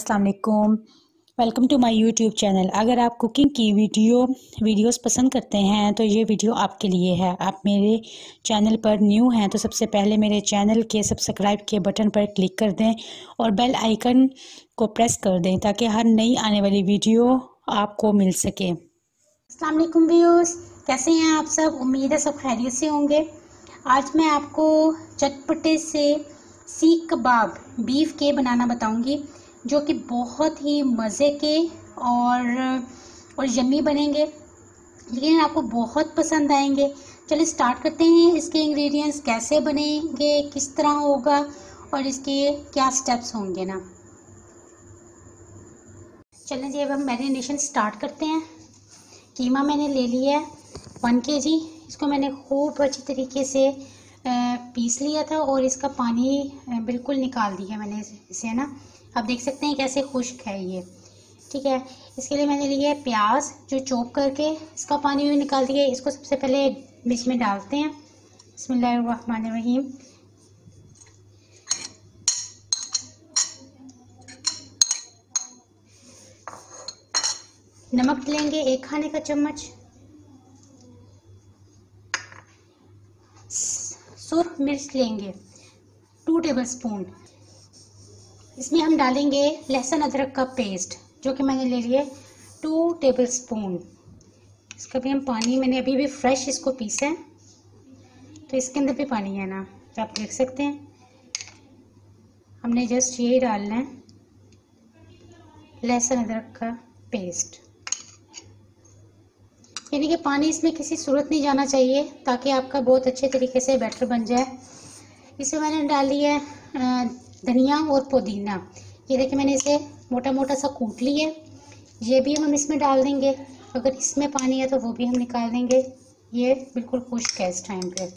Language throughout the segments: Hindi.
अस्सलाम वालेकुम। Welcome to my YouTube channel. अगर आप कुकिंग की वीडियोस पसंद करते हैं तो ये वीडियो आपके लिए है। आप मेरे चैनल पर न्यू हैं तो सबसे पहले मेरे चैनल के सब्सक्राइब के बटन पर क्लिक कर दें और बेल आइकन को प्रेस कर दें ताकि हर नई आने वाली वीडियो आपको मिल सके। अस्सलाम वालेकुम व्यूअर्स, कैसे हैं आप सब? उम्मीद है सब खैरियत से होंगे। आज मैं आपको चटपटे से सीख कबाब बीफ के बनाना बताऊंगी जो कि बहुत ही मज़े के और यम्मी बनेंगे, लेकिन आपको बहुत पसंद आएंगे। चलिए स्टार्ट करते हैं। इसके इंग्रेडिएंट्स कैसे बनेंगे, किस तरह होगा और इसके क्या स्टेप्स होंगे ना। चलें जी, अब हम मैरिनेशन स्टार्ट करते हैं। कीमा मैंने ले लिया है 1 kg। इसको मैंने खूब अच्छी तरीके से पीस लिया था और इसका पानी बिल्कुल निकाल दिया मैंने इसे ना। आप देख सकते हैं कैसे खुश्क है ये, ठीक है। इसके लिए मैंने लिया है प्याज जो चॉप करके इसका पानी भी निकाल दिया। इसको सबसे पहले बीच में डालते हैं। बिस्मिल्लाहिर्रहमानिर्रहीम। नमक लेंगे 1 खाने का चम्मच। सुर्ख मिर्च लेंगे 2 टेबलस्पून। इसमें हम डालेंगे लहसुन अदरक का पेस्ट जो कि मैंने ले लिया 2 टेबलस्पून। इसका भी हम पानी, मैंने अभी भी फ्रेश इसको पीसा है तो इसके अंदर भी पानी है ना, तो आप देख सकते हैं। हमने जस्ट यही डालना है लहसुन अदरक का पेस्ट, यानी कि पानी इसमें किसी सूरत नहीं जाना चाहिए ताकि आपका बहुत अच्छे तरीके से बैटर बन जाए। इसमें मैंने डाल लिया धनिया और पुदीना। ये देखिए मैंने इसे मोटा मोटा सा कूट लिया। ये भी हम इसमें डाल देंगे। अगर इसमें पानी है तो वो भी हम निकाल देंगे। ये बिल्कुल खुश्क है इस टाइम पे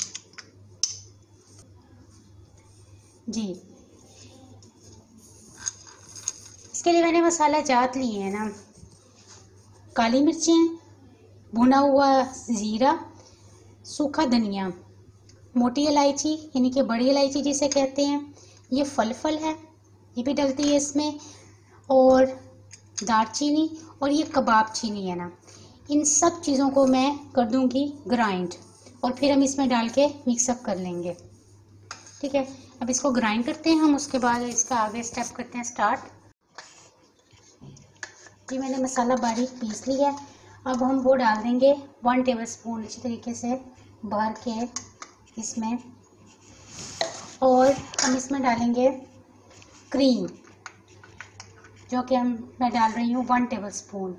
जी। इसके लिए मैंने मसाला जात लिए हैं ना, काली मिर्चें, भुना हुआ ज़ीरा, सूखा धनिया, मोटी इलायची यानी कि बड़ी इलायची जिसे कहते हैं, ये फल है, ये भी डलती है इसमें, और दालचीनी और ये कबाब चीनी है ना। इन सब चीज़ों को मैं कर दूंगी ग्राइंड और फिर हम इसमें डाल के मिक्सअप कर लेंगे, ठीक है। अब इसको ग्राइंड करते हैं हम, उसके बाद इसका आगे स्टेप करते हैं स्टार्ट। ये मैंने मसाला बारीक पीस लिया है। अब हम वो डाल देंगे 1 टेबलस्पून अच्छी तरीके से भर के इसमें, और हम इसमें डालेंगे क्रीम जो कि मैं डाल रही हूँ 1 टेबलस्पून।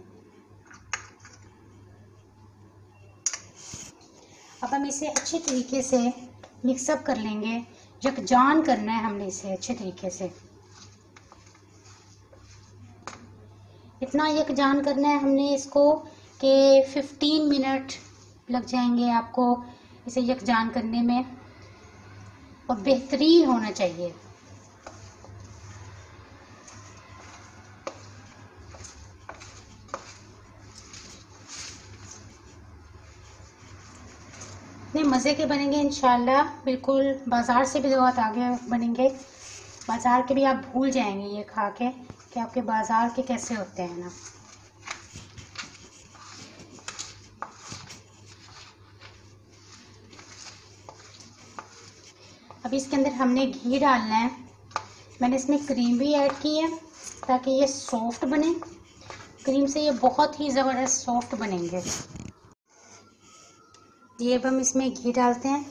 अब हम इसे अच्छे तरीके से मिक्सअप कर लेंगे, यकजान करना है हमने इसे अच्छे तरीके से। इतना यकजान करना है हमने इसको कि 15 मिनट लग जाएंगे आपको इसे यकजान करने में, और बेहतरीन होना चाहिए। इतने मज़े के बनेंगे इंशाल्लाह, बिल्कुल बाज़ार से भी बहुत आगे बनेंगे। बाज़ार के भी आप भूल जाएंगे ये खा के कि आपके बाज़ार के कैसे होते हैं ना। अब इसके अंदर हमने घी डालना है। मैंने इसमें क्रीम भी ऐड की है ताकि ये सॉफ्ट बने। क्रीम से ये बहुत ही ज़बरदस्त सॉफ्ट बनेंगे। ये अब हम इसमें घी डालते हैं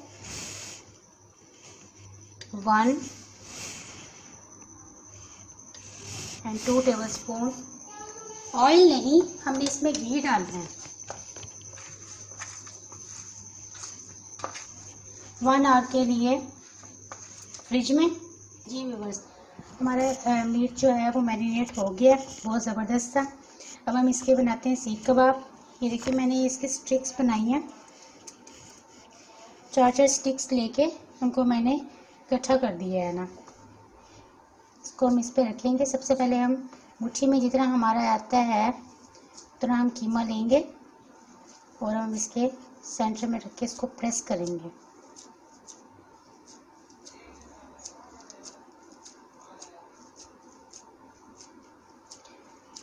1 और 2 टेबलस्पून। ऑयल नहीं, हमने इसमें घी डालना है। 1 आवर के लिए फ्रिज में जी। बस हमारा मीट जो है वो मैरिनेट हो गया बहुत ज़बरदस्त सा। अब हम इसके बनाते हैं सीख कबाब। ये देखिए मैंने इसके स्टिक्स बनाई हैं, 4 स्टिक्स लेके उनको मैंने इकट्ठा कर दिया है ना। इसको हम इस पे रखेंगे। सबसे पहले हम मुट्ठी में जितना हमारा आता है उतना हम कीमा लेंगे और हम इसके सेंटर में रख के इसको प्रेस करेंगे।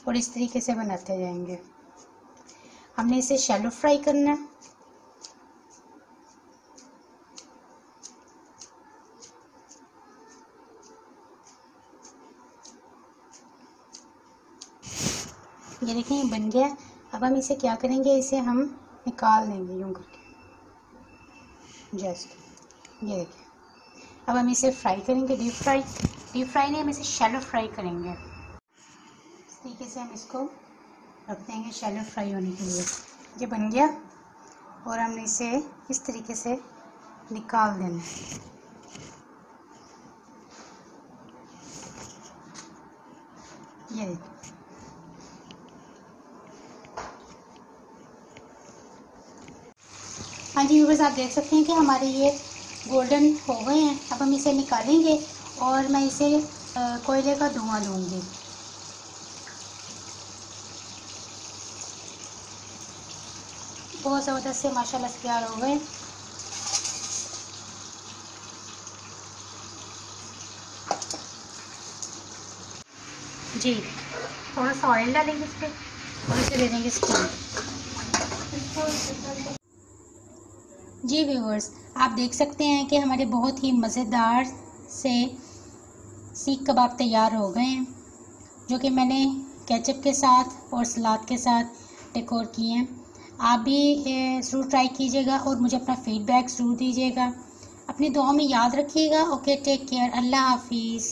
और इस तरीके से बनाते जाएंगे। हमने इसे शैलो फ्राई करना है। ये देखें, ये बन गया। अब हम इसे क्या करेंगे, इसे हम निकाल लेंगे यूँ करके, जस्ट ये देखिए। अब हम इसे फ्राई करेंगे, डीप फ्राई नहीं, हम इसे शैलो फ्राई करेंगे। इस तरीके से हम इसको रख देंगे शैलो फ्राई होने के लिए। ये बन गया और हमने इसे इस तरीके से निकाल देना है। ये देखिए, हाँ जी व्यूअर्स, आप देख सकते हैं कि हमारे ये गोल्डन हो गए हैं। अब हम इसे निकालेंगे और मैं इसे कोयले का धुआं दूंगी। बहुत ज़बरदस्त से माशाल्लाह से तैयार हो गए। जी, थोड़ा सा ऑयल डालेंगे इस पर और इसे दे देंगे स्टीम। जी व्यूअर्स, आप देख सकते हैं कि हमारे बहुत ही मज़ेदार से सीख कबाब तैयार हो गए हैं, जो कि मैंने केचप के साथ और सलाद के साथ डेकोर किए हैं। आप भी ज़रूर ट्राई कीजिएगा और मुझे अपना फ़ीडबैक ज़रूर दीजिएगा। अपनी दुआ में याद रखिएगा। ओके, टेक केयर, अल्लाह हाफिज़।